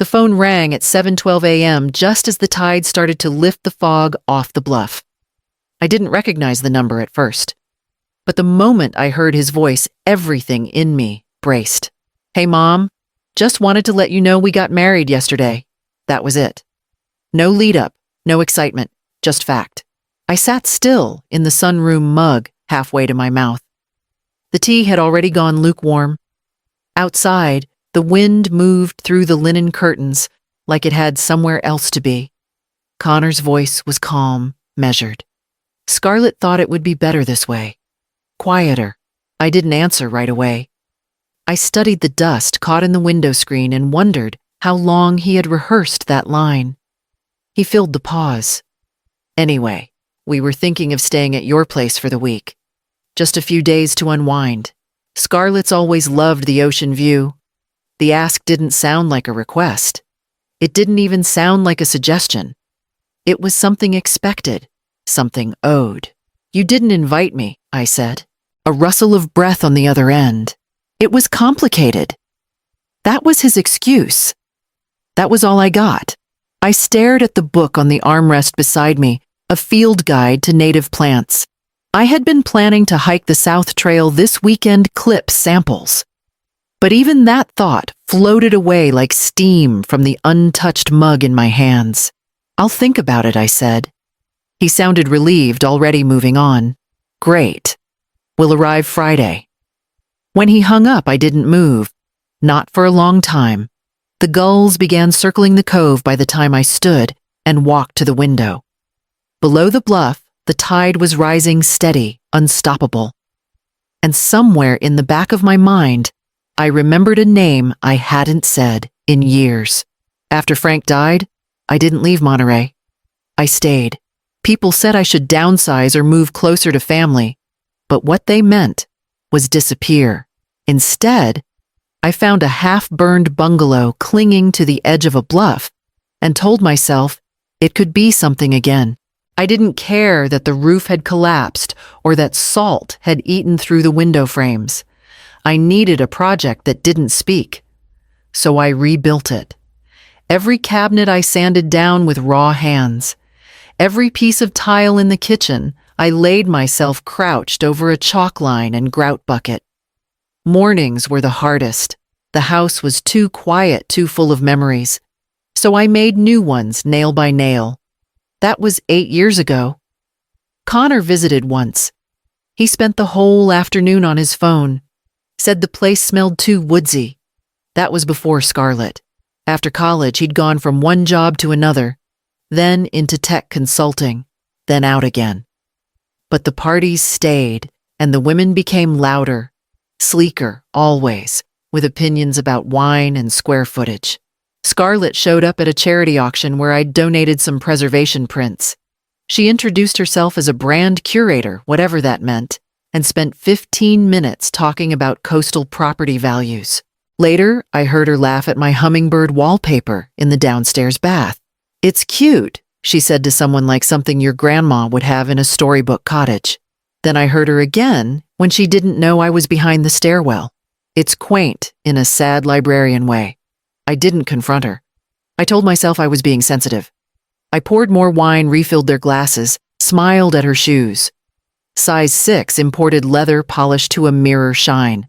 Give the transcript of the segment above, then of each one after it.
The phone rang at 7:12 a.m. just as the tide started to lift the fog off the bluff. I didn't recognize the number at first. But the moment I heard his voice, everything in me braced. "Hey, Mom, just wanted to let you know we got married yesterday." That was it. No lead up, no excitement, just fact. I sat still in the sunroom mug halfway to my mouth. The tea had already gone lukewarm. Outside, the wind moved through the linen curtains like it had somewhere else to be. Connor's voice was calm, measured. Scarlet thought it would be better this way. Quieter. I didn't answer right away. I studied the dust caught in the window screen and wondered how long he had rehearsed that line. He filled the pause. "Anyway, we were thinking of staying at your place for the week. Just a few days to unwind. Scarlet's always loved the ocean view." The ask didn't sound like a request. It didn't even sound like a suggestion. It was something expected, something owed. "You didn't invite me," I said. A rustle of breath on the other end. "It was complicated." That was his excuse. That was all I got. I stared at the book on the armrest beside me, a field guide to native plants. I had been planning to hike the South Trail this weekend, clip samples. But even that thought floated away like steam from the untouched mug in my hands. "I'll think about it," I said. He sounded relieved, already moving on. "Great. We'll arrive Friday." When he hung up, I didn't move. Not for a long time. The gulls began circling the cove by the time I stood and walked to the window. Below the bluff, the tide was rising steady, unstoppable. And somewhere in the back of my mind, I remembered a name I hadn't said in years. After Frank died, I didn't leave Monterey. I stayed. People said I should downsize or move closer to family, but what they meant was disappear. Instead, I found a half-burned bungalow clinging to the edge of a bluff and told myself it could be something again. I didn't care that the roof had collapsed or that salt had eaten through the window frames. I needed a project that didn't speak. So I rebuilt it. Every cabinet I sanded down with raw hands. Every piece of tile in the kitchen, I laid myself crouched over a chalk line and grout bucket. Mornings were the hardest. The house was too quiet, too full of memories. So I made new ones nail by nail. That was 8 years ago. Connor visited once. He spent the whole afternoon on his phone. Said the place smelled too woodsy. That was before Scarlet. After college, he'd gone from one job to another, then into tech consulting, then out again. But the parties stayed, and the women became louder, sleeker, always, with opinions about wine and square footage. Scarlet showed up at a charity auction where I'd donated some preservation prints. She introduced herself as a brand curator, whatever that meant, and spent 15 minutes talking about coastal property values. Later, I heard her laugh at my hummingbird wallpaper in the downstairs bath. "It's cute," she said to someone, like something your grandma would have in a storybook cottage. Then I heard her again when she didn't know I was behind the stairwell. "It's quaint in a sad librarian way." I didn't confront her. I told myself I was being sensitive. I poured more wine, refilled their glasses, smiled at her shoes. Size 6 imported leather polished to a mirror shine.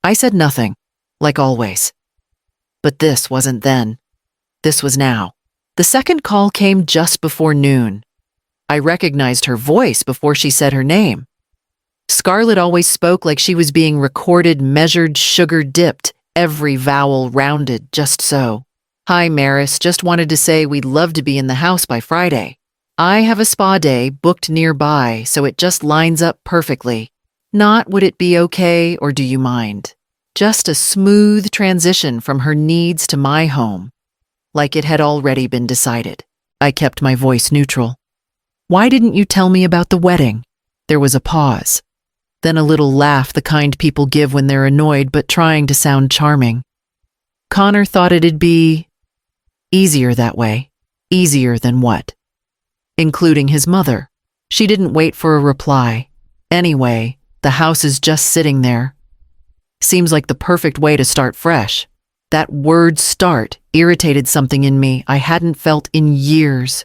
I said nothing, like always. But this wasn't then. This was now. The second call came just before noon. I recognized her voice before she said her name. Scarlet always spoke like she was being recorded, measured, sugar-dipped, every vowel rounded just so. "Hi, Maris, just wanted to say we'd love to be in the house by Friday. I have a spa day booked nearby, so it just lines up perfectly. Not would it be okay or do you mind? Just a smooth transition from her needs to my home, like it had already been decided." I kept my voice neutral. "Why didn't you tell me about the wedding?" There was a pause. Then a little laugh the kind people give when they're annoyed but trying to sound charming. "Connor thought it'd be easier that way." Easier than what? Including his mother. She didn't wait for a reply. "Anyway, the house is just sitting there. Seems like the perfect way to start fresh." That word start irritated something in me I hadn't felt in years.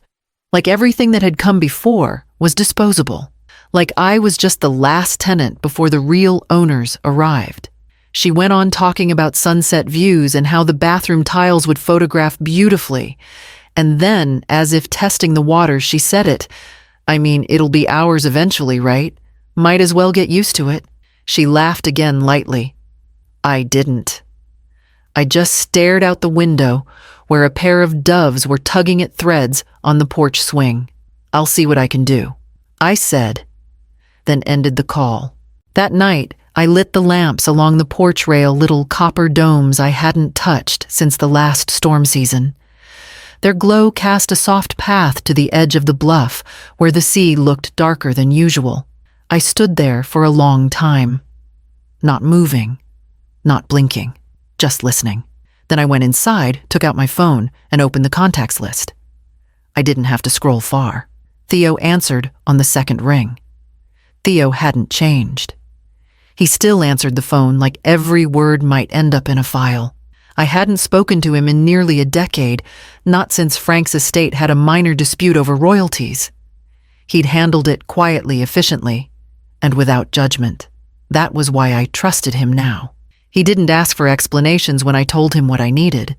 Like everything that had come before was disposable. Like I was just the last tenant before the real owners arrived. She went on talking about sunset views and how the bathroom tiles would photograph beautifully. And then, as if testing the waters, she said it. I mean, it'll be ours eventually, right? Might as well get used to it. She laughed again lightly. I didn't. I just stared out the window where a pair of doves were tugging at threads on the porch swing. I'll see what I can do, I said, then ended the call. That night, I lit the lamps along the porch rail, little copper domes I hadn't touched since the last storm season. Their glow cast a soft path to the edge of the bluff, where the sea looked darker than usual. I stood there for a long time, not moving, not blinking, just listening. Then I went inside, took out my phone, and opened the contacts list. I didn't have to scroll far. Theo answered on the second ring. Theo hadn't changed. He still answered the phone like every word might end up in a file. I hadn't spoken to him in nearly a decade, not since Frank's estate had a minor dispute over royalties. He'd handled it quietly, efficiently, and without judgment. That was why I trusted him now. He didn't ask for explanations when I told him what I needed.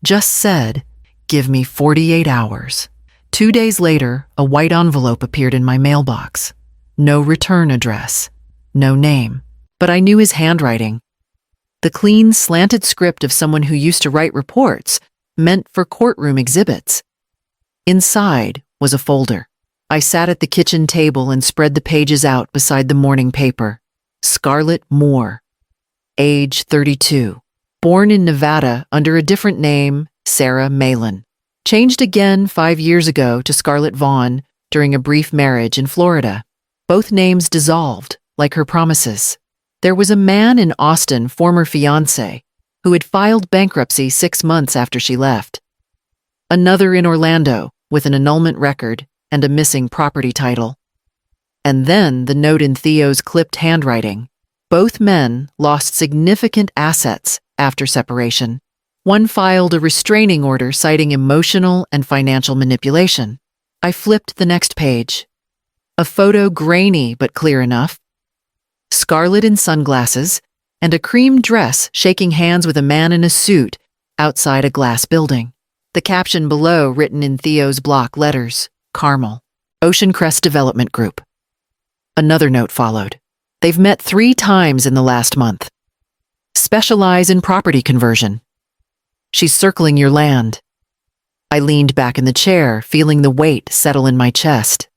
Just said, "Give me 48 hours." 2 days later, a white envelope appeared in my mailbox. No return address, no name, but I knew his handwriting. The clean, slanted script of someone who used to write reports, meant for courtroom exhibits. Inside was a folder. I sat at the kitchen table and spread the pages out beside the morning paper. Scarlet Moore, age 32. Born in Nevada under a different name, Sarah Malin. Changed again 5 years ago to Scarlet Vaughn during a brief marriage in Florida. Both names dissolved, like her promises. There was a man in Austin, former fiancé, who had filed bankruptcy 6 months after she left. Another in Orlando, with an annulment record and a missing property title. And then the note in Theo's clipped handwriting. Both men lost significant assets after separation. One filed a restraining order citing emotional and financial manipulation. I flipped the next page. A photo grainy but clear enough. Scarlet in sunglasses and a cream dress shaking hands with a man in a suit outside a glass building. The caption below written in Theo's block letters, Carmel, Ocean Crest Development Group. Another note followed. They've met 3 times in the last month. Specialize in property conversion. She's circling your land. I leaned back in the chair, feeling the weight settle in my chest.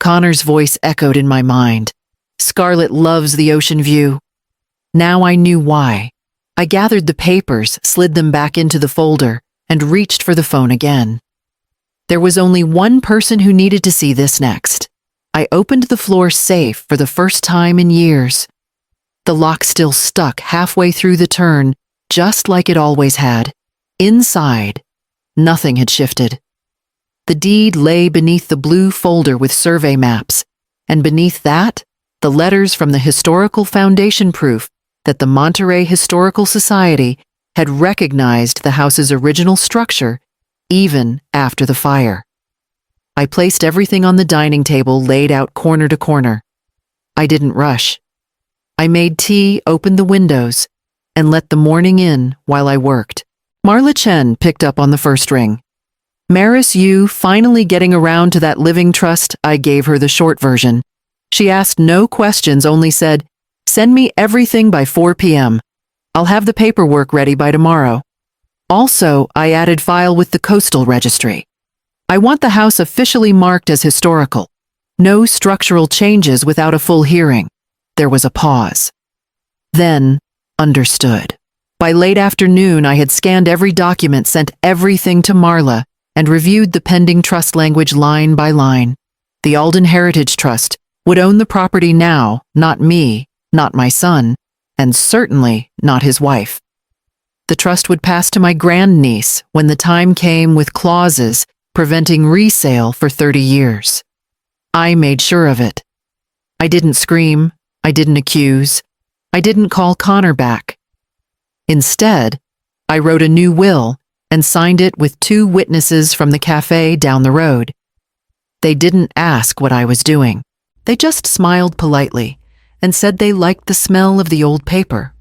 Connor's voice echoed in my mind. Scarlet loves the ocean view. Now I knew why. I gathered the papers, slid them back into the folder, and reached for the phone again. There was only one person who needed to see this next. I opened the floor safe for the first time in years. The lock still stuck halfway through the turn, just like it always had. Inside, nothing had shifted. The deed lay beneath the blue folder with survey maps, and beneath that, the letters from the historical foundation proof that the Monterey Historical Society had recognized the house's original structure even after the fire. I placed everything on the dining table, laid out corner to corner. I didn't rush. I made tea, opened the windows, and let the morning in while I worked. Marla Chen picked up on the first ring. Maris Yu finally getting around to that living trust. I gave her the short version. She asked no questions, only said, "Send me everything by 4 p.m. I'll have the paperwork ready by tomorrow." Also, I added file with the Coastal Registry. I want the house officially marked as historical. No structural changes without a full hearing. There was a pause. Then, understood. By late afternoon, I had scanned every document, sent everything to Marla, and reviewed the pending trust language line by line. The Alden Heritage Trust would own the property now, not me, not my son, and certainly not his wife. The trust would pass to my grandniece when the time came, with clauses preventing resale for 30 years. I made sure of it. I didn't scream, I didn't accuse, I didn't call Connor back. Instead, I wrote a new will and signed it with 2 witnesses from the cafe down the road. They didn't ask what I was doing. They just smiled politely and said they liked the smell of the old paper.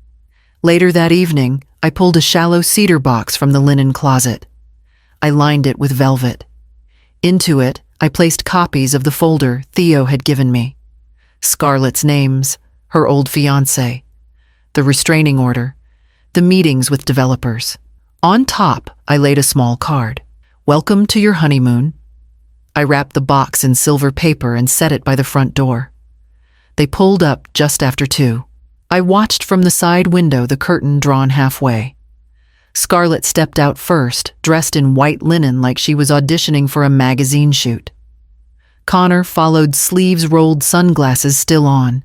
Later that evening, I pulled a shallow cedar box from the linen closet. I lined it with velvet. Into it, I placed copies of the folder Theo had given me. Scarlet's names, her old fiancé, the restraining order, the meetings with developers. On top, I laid a small card. Welcome to your honeymoon. I wrapped the box in silver paper and set it by the front door. They pulled up just after 2. I watched from the side window, the curtain drawn halfway. Scarlet stepped out first, dressed in white linen like she was auditioning for a magazine shoot. Connor followed, sleeves rolled, sunglasses still on.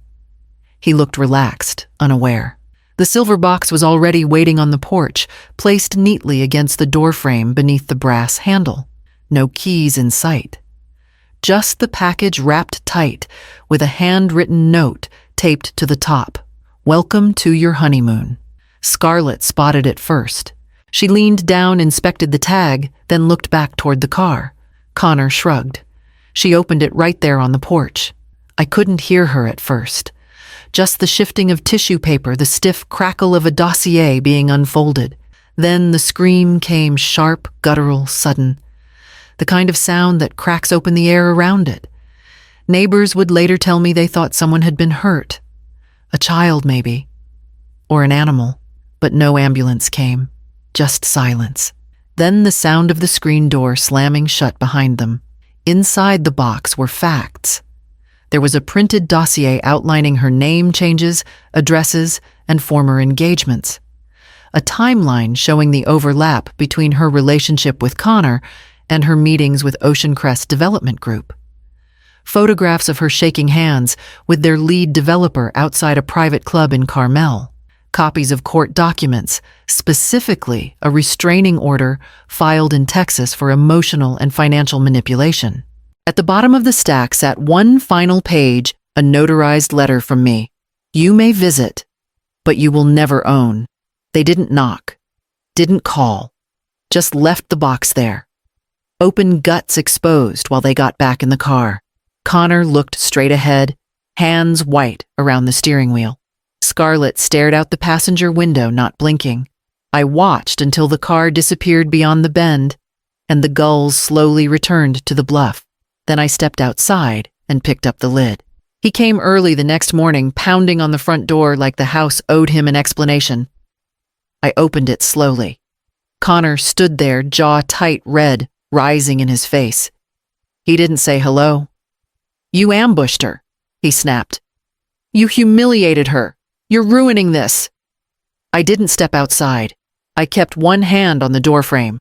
He looked relaxed, unaware. The silver box was already waiting on the porch, placed neatly against the doorframe beneath the brass handle. No keys in sight. Just the package wrapped tight, with a handwritten note taped to the top. Welcome to your honeymoon. Scarlet spotted it first. She leaned down, inspected the tag, then looked back toward the car. Connor shrugged. She opened it right there on the porch. I couldn't hear her at first. Just the shifting of tissue paper, the stiff crackle of a dossier being unfolded. Then the scream came, sharp, guttural, sudden. The kind of sound that cracks open the air around it. Neighbors would later tell me they thought someone had been hurt. A child, maybe. Or an animal. But no ambulance came. Just silence. Then the sound of the screen door slamming shut behind them. Inside the box were facts. There was a printed dossier outlining her name changes, addresses, and former engagements. A timeline showing the overlap between her relationship with Connor and her meetings with Ocean Crest Development Group. Photographs of her shaking hands with their lead developer outside a private club in Carmel. Copies of court documents, specifically a restraining order filed in Texas for emotional and financial manipulation. At the bottom of the stack sat one final page, a notarized letter from me. You may visit, but you will never own. They didn't knock, didn't call, just left the box there. Open guts exposed while they got back in the car. Connor looked straight ahead, hands white around the steering wheel. Scarlet stared out the passenger window, not blinking. I watched until the car disappeared beyond the bend, and the gulls slowly returned to the bluff. Then I stepped outside and picked up the lid. He came early the next morning, pounding on the front door like the house owed him an explanation. I opened it slowly. Connor stood there, jaw tight, red, rising in his face. He didn't say hello. You ambushed her, he snapped. You humiliated her. You're ruining this. I didn't step outside. I kept one hand on the doorframe.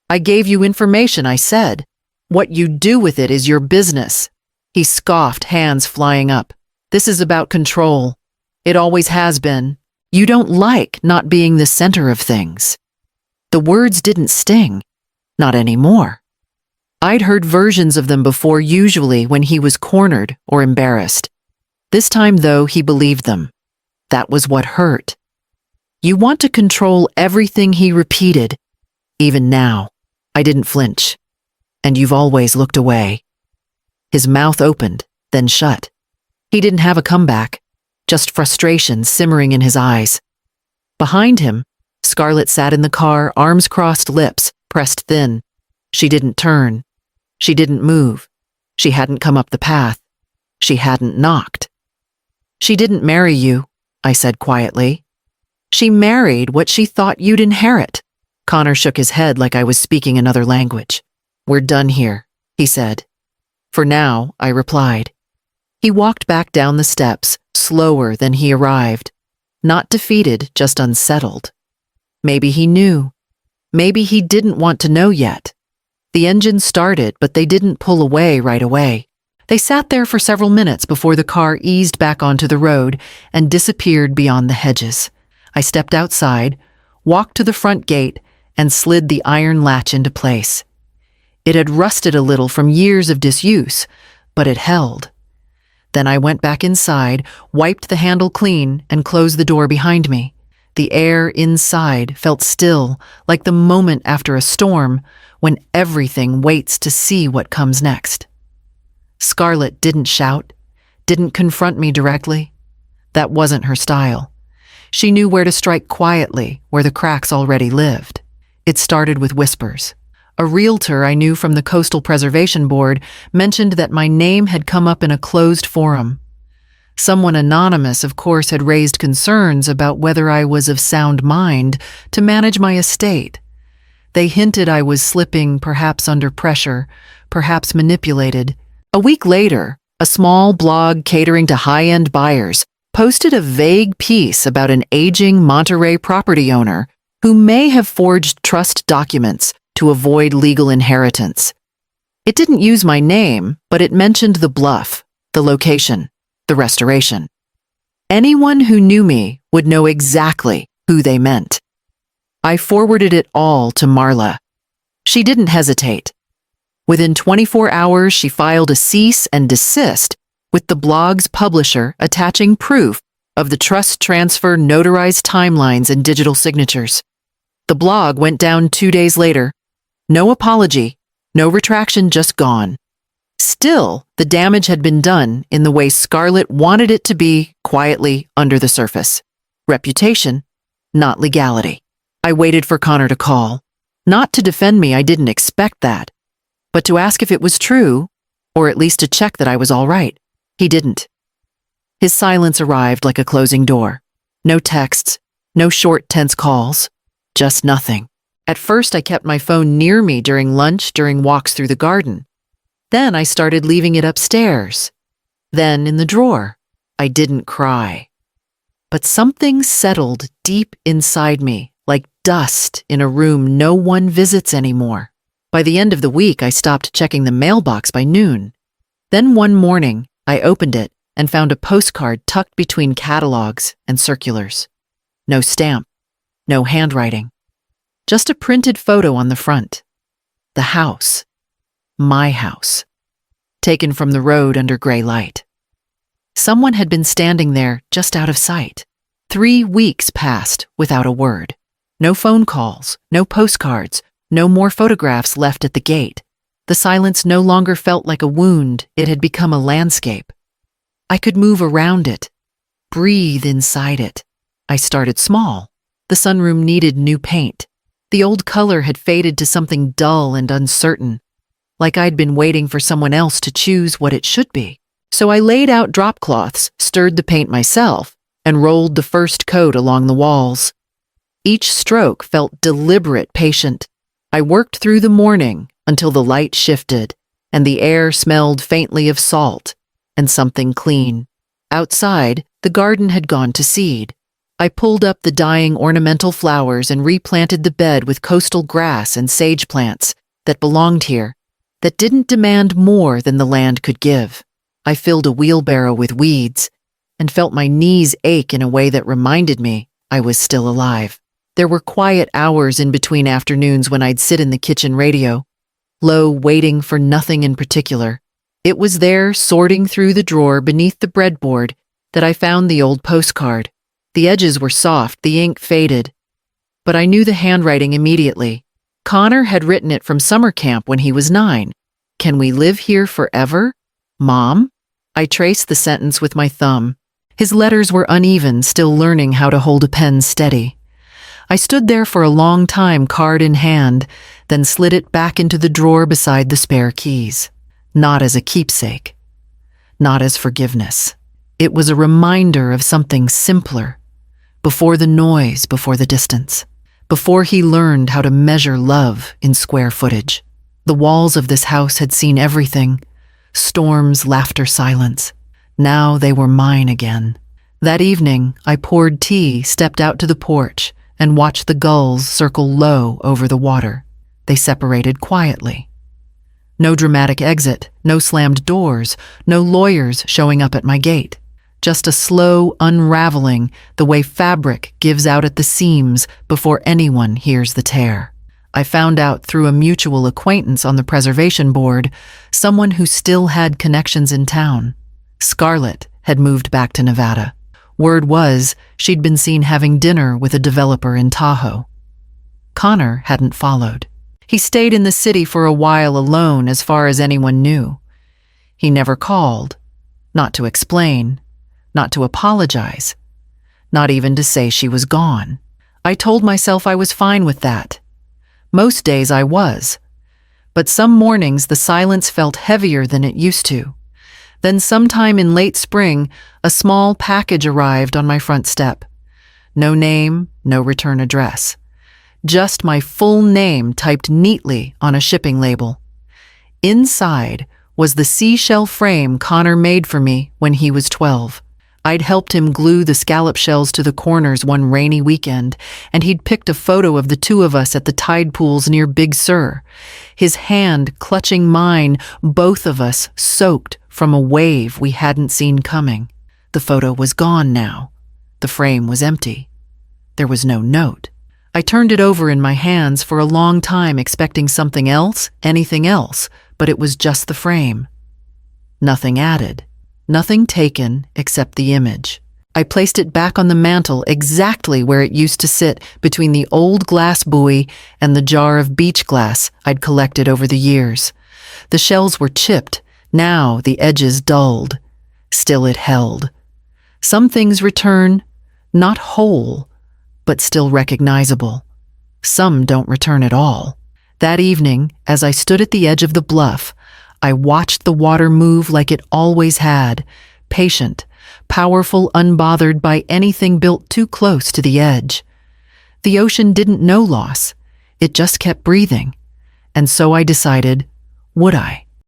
I gave you information, I said. What you do with it is your business. He scoffed, hands flying up. This is about control. It always has been. You don't like not being the center of things. The words didn't sting. Not anymore. I'd heard versions of them before, usually when he was cornered or embarrassed. This time, though, he believed them. That was what hurt. You want to control everything, he repeated. Even now, I didn't flinch. And you've always looked away. His mouth opened, then shut. He didn't have a comeback, just frustration simmering in his eyes. Behind him, Scarlet sat in the car, arms crossed, lips pressed thin. She didn't turn. She didn't move. She hadn't come up the path. She hadn't knocked. She didn't marry you, I said quietly. She married what she thought you'd inherit. Connor shook his head like I was speaking another language. We're done here, he said. For now, I replied. He walked back down the steps, slower than he arrived. Not defeated, just unsettled. Maybe he knew. Maybe he didn't want to know yet. The engine started, but they didn't pull away right away. They sat there for several minutes before the car eased back onto the road and disappeared beyond the hedges. I stepped outside, walked to the front gate, and slid the iron latch into place. It had rusted a little from years of disuse, but it held. Then I went back inside, wiped the handle clean, and closed the door behind me. The air inside felt still, like the moment after a storm when everything waits to see what comes next. Scarlet didn't shout, didn't confront me directly. That wasn't her style. She knew where to strike quietly, where the cracks already lived. It started with whispers. A realtor I knew from the Coastal Preservation Board mentioned that my name had come up in a closed forum. Someone anonymous, of course, had raised concerns about whether I was of sound mind to manage my estate. They hinted I was slipping, perhaps under pressure, perhaps manipulated. A week later, a small blog catering to high-end buyers posted a vague piece about an aging Monterey property owner who may have forged trust documents to avoid legal inheritance. It didn't use my name, but it mentioned the bluff, the location, the restoration. Anyone who knew me would know exactly who they meant. I forwarded it all to Marla. She didn't hesitate. Within 24 hours, she filed a cease and desist with the blog's publisher attaching proof of the trust transfer notarized timelines and digital signatures. The blog went down 2 days later. No apology, no retraction, just gone. Still, the damage had been done in the way Scarlet wanted it to be, quietly under the surface. Reputation, not legality. I waited for Connor to call. Not to defend me, I didn't expect that, but to ask if it was true, or at least to check that I was all right. He didn't. His silence arrived like a closing door. No texts, no short, tense calls, just nothing. At first, I kept my phone near me during lunch, during walks through the garden. Then I started leaving it upstairs. Then in the drawer. I didn't cry. But something settled deep inside me, like dust in a room no one visits anymore. By the end of the week, I stopped checking the mailbox by noon. Then one morning, I opened it and found a postcard tucked between catalogs and circulars. No stamp, no handwriting. Just a printed photo on the front. The house. My house. Taken from the road under gray light. Someone had been standing there just out of sight. 3 weeks passed without a word. No phone calls, no postcards, no more photographs left at the gate. The silence no longer felt like a wound, it had become a landscape. I could move around it, breathe inside it. I started small. The sunroom needed new paint. The old color had faded to something dull and uncertain, like I'd been waiting for someone else to choose what it should be. So I laid out drop cloths, stirred the paint myself, and rolled the first coat along the walls. Each stroke felt deliberate, patient. I worked through the morning until the light shifted, and the air smelled faintly of salt and something clean. Outside, the garden had gone to seed. I pulled up the dying ornamental flowers and replanted the bed with coastal grass and sage plants that belonged here, that didn't demand more than the land could give. I filled a wheelbarrow with weeds and felt my knees ache in a way that reminded me I was still alive. There were quiet hours in between afternoons when I'd sit in the kitchen radio, low, waiting for nothing in particular. It was there, sorting through the drawer beneath the breadboard, that I found the old postcard. The edges were soft, the ink faded, but I knew the handwriting immediately. Connor had written it from summer camp when he was 9. Can we live here forever? Mom? I traced the sentence with my thumb. His letters were uneven, still learning how to hold a pen steady. I stood there for a long time, card in hand, then slid it back into the drawer beside the spare keys. Not as a keepsake. Not as forgiveness. It was a reminder of something simpler. Before the noise, before the distance. Before he learned how to measure love in square footage. The walls of this house had seen everything. Storms, laughter, silence. Now they were mine again. That evening, I poured tea, stepped out to the porch, and watched the gulls circle low over the water. They separated quietly. No dramatic exit, no slammed doors, no lawyers showing up at my gate. Just a slow unraveling, the way fabric gives out at the seams before anyone hears the tear. I found out through a mutual acquaintance on the preservation board, someone who still had connections in town. Scarlet had moved back to Nevada. Word was she'd been seen having dinner with a developer in Tahoe. Connor hadn't followed. He stayed in the city for a while alone as far as anyone knew. He never called, not to explain, not to apologize, not even to say she was gone. I told myself I was fine with that. Most days I was. But some mornings the silence felt heavier than it used to. Then sometime in late spring, a small package arrived on my front step. No name, no return address. Just my full name typed neatly on a shipping label. Inside was the seashell frame Connor made for me when he was 12. I'd helped him glue the scallop shells to the corners one rainy weekend, and he'd picked a photo of the two of us at the tide pools near Big Sur, his hand clutching mine, both of us soaked from a wave we hadn't seen coming. The photo was gone now. The frame was empty. There was no note. I turned it over in my hands for a long time, expecting something else, anything else, but it was just the frame. Nothing added. Nothing taken except the image. I placed it back on the mantel exactly where it used to sit, between the old glass buoy and the jar of beach glass I'd collected over the years. The shells were chipped, now the edges dulled. Still it held. Some things return, not whole, but still recognizable. Some don't return at all. That evening, as I stood at the edge of the bluff, I watched the water move like it always had, patient, powerful, unbothered by anything built too close to the edge. The ocean didn't know loss. It just kept breathing. And so I decided, would I?